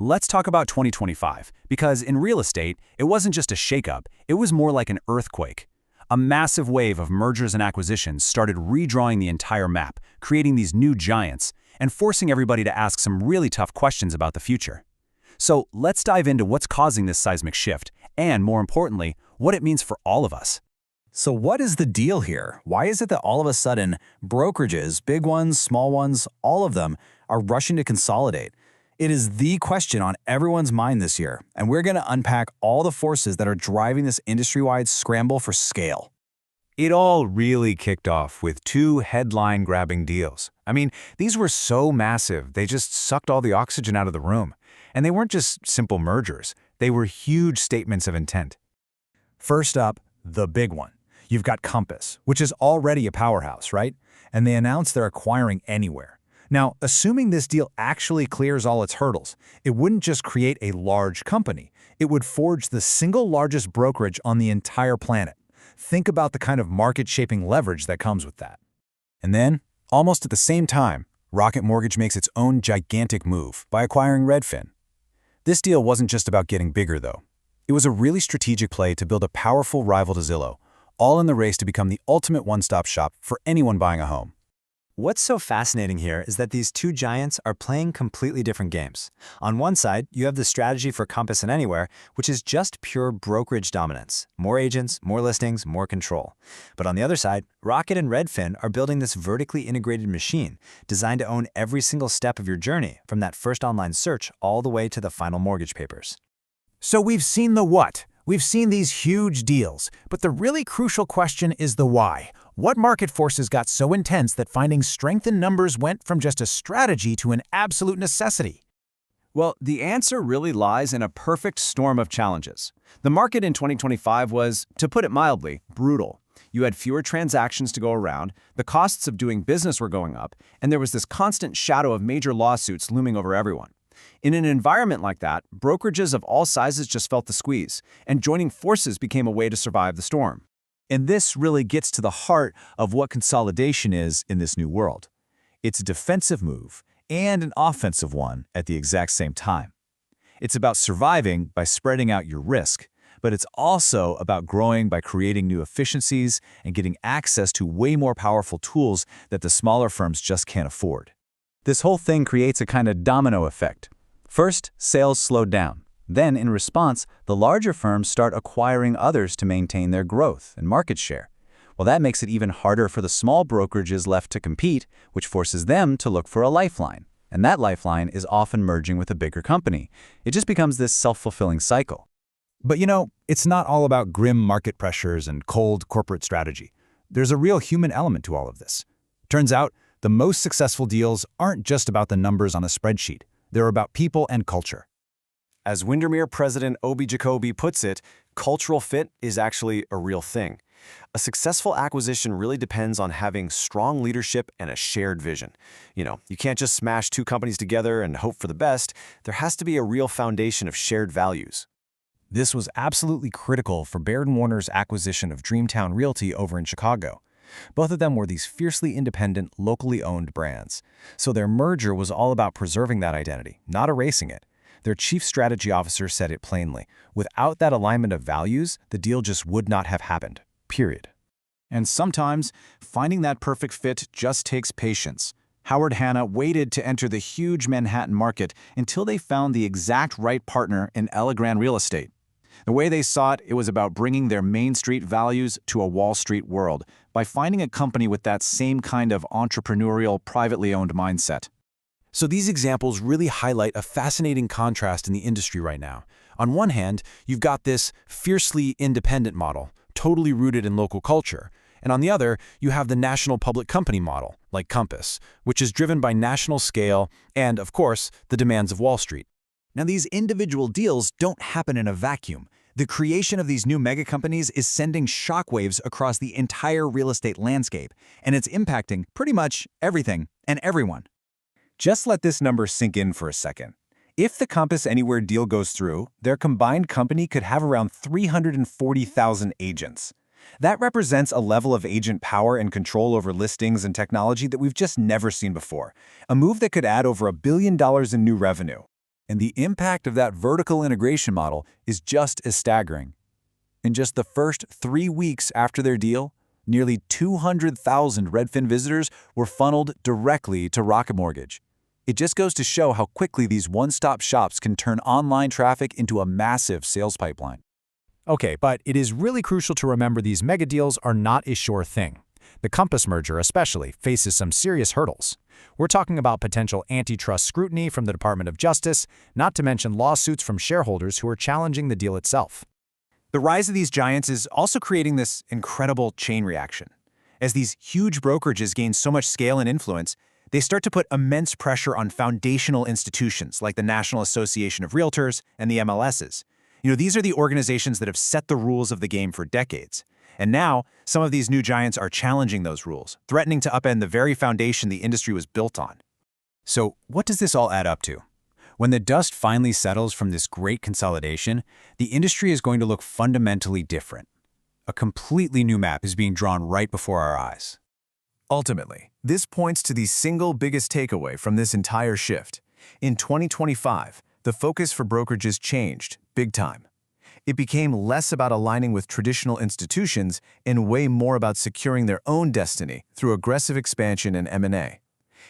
Let's talk about 2025, because in real estate, it wasn't just a shakeup, it was more like an earthquake. A massive wave of mergers and acquisitions started redrawing the entire map, creating these new giants, and forcing everybody to ask some really tough questions about the future. So let's dive into what's causing this seismic shift, and more importantly, what it means for all of us. So what is the deal here? Why is it that all of a sudden, brokerages, big ones, small ones, all of them, are rushing to consolidate? It is the question on everyone's mind this year, and we're going to unpack all the forces that are driving this industry-wide scramble for scale. It all really kicked off with two headline-grabbing deals. I mean, these were so massive, they just sucked all the oxygen out of the room. And they weren't just simple mergers, they were huge statements of intent. First up, the big one. You've got Compass, which is already a powerhouse, right? And they announced they're acquiring Anywhere. Now, assuming this deal actually clears all its hurdles, it wouldn't just create a large company. It would forge the single largest brokerage on the entire planet. Think about the kind of market-shaping leverage that comes with that. And then, almost at the same time, Rocket Mortgage makes its own gigantic move by acquiring Redfin. This deal wasn't just about getting bigger, though. It was a really strategic play to build a powerful rival to Zillow, all in the race to become the ultimate one-stop shop for anyone buying a home. What's so fascinating here is that these two giants are playing completely different games. On one side, you have the strategy for Compass and Anywhere, which is just pure brokerage dominance. More agents, more listings, more control. But on the other side, Rocket and Redfin are building this vertically integrated machine designed to own every single step of your journey, from that first online search all the way to the final mortgage papers. So we've seen the what. We've seen these huge deals, but the really crucial question is the why. What market forces got so intense that finding strength in numbers went from just a strategy to an absolute necessity? Well, the answer really lies in a perfect storm of challenges. The market in 2025 was, to put it mildly, brutal. You had fewer transactions to go around, the costs of doing business were going up, and there was this constant shadow of major lawsuits looming over everyone. In an environment like that, brokerages of all sizes just felt the squeeze, and joining forces became a way to survive the storm. And this really gets to the heart of what consolidation is in this new world. It's a defensive move and an offensive one at the exact same time. It's about surviving by spreading out your risk, but it's also about growing by creating new efficiencies and getting access to way more powerful tools that the smaller firms just can't afford. This whole thing creates a kind of domino effect. First, sales slowed down. Then, in response, the larger firms start acquiring others to maintain their growth and market share. Well, that makes it even harder for the small brokerages left to compete, which forces them to look for a lifeline. And that lifeline is often merging with a bigger company. It just becomes this self-fulfilling cycle. But it's not all about grim market pressures and cold corporate strategy. There's a real human element to all of this. Turns out, the most successful deals aren't just about the numbers on a spreadsheet. They're about people and culture. As Windermere President Obi Jacoby puts it, cultural fit is actually a real thing. A successful acquisition really depends on having strong leadership and a shared vision. You can't just smash two companies together and hope for the best. There has to be a real foundation of shared values. This was absolutely critical for Baird & Warner's acquisition of Dreamtown Realty over in Chicago. Both of them were these fiercely independent, locally owned brands. So their merger was all about preserving that identity, not erasing it. Their chief strategy officer said it plainly. Without that alignment of values, the deal just would not have happened. Period. And sometimes, finding that perfect fit just takes patience. Howard Hanna waited to enter the huge Manhattan market until they found the exact right partner in Elegran Real Estate. The way they saw it, it was about bringing their Main Street values to a Wall Street world by finding a company with that same kind of entrepreneurial, privately owned mindset. So these examples really highlight a fascinating contrast in the industry right now. On one hand, you've got this fiercely independent model, totally rooted in local culture. And on the other, you have the national public company model, like Compass, which is driven by national scale and, of course, the demands of Wall Street. Now, these individual deals don't happen in a vacuum. The creation of these new mega companies is sending shockwaves across the entire real estate landscape, and it's impacting pretty much everything and everyone. Just let this number sink in for a second. If the Compass Anywhere deal goes through, their combined company could have around 340,000 agents. That represents a level of agent power and control over listings and technology that we've just never seen before, a move that could add over $1 billion in new revenue. And the impact of that vertical integration model is just as staggering. In just the first 3 weeks after their deal, nearly 200,000 Redfin visitors were funneled directly to Rocket Mortgage. It just goes to show how quickly these one-stop shops can turn online traffic into a massive sales pipeline. Okay, but it is really crucial to remember these mega deals are not a sure thing. The Compass merger especially faces some serious hurdles. We're talking about potential antitrust scrutiny from the Department of Justice, not to mention lawsuits from shareholders who are challenging the deal itself. The rise of these giants is also creating this incredible chain reaction. As these huge brokerages gain so much scale and influence, they start to put immense pressure on foundational institutions like the National Association of Realtors and the MLSs. These are the organizations that have set the rules of the game for decades. And now, some of these new giants are challenging those rules, threatening to upend the very foundation the industry was built on. So, what does this all add up to? When the dust finally settles from this great consolidation, the industry is going to look fundamentally different. A completely new map is being drawn right before our eyes. Ultimately, this points to the single biggest takeaway from this entire shift. In 2025, the focus for brokerages changed big time. It became less about aligning with traditional institutions and way more about securing their own destiny through aggressive expansion and M&A.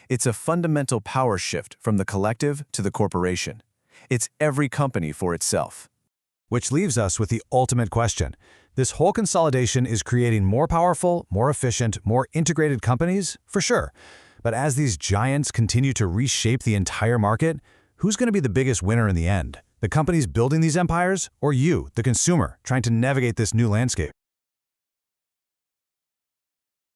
It's a fundamental power shift from the collective to the corporation. It's every company for itself. Which leaves us with the ultimate question. This whole consolidation is creating more powerful, more efficient, more integrated companies, for sure. But as these giants continue to reshape the entire market, who's going to be the biggest winner in the end? The companies building these empires, or you, the consumer, trying to navigate this new landscape?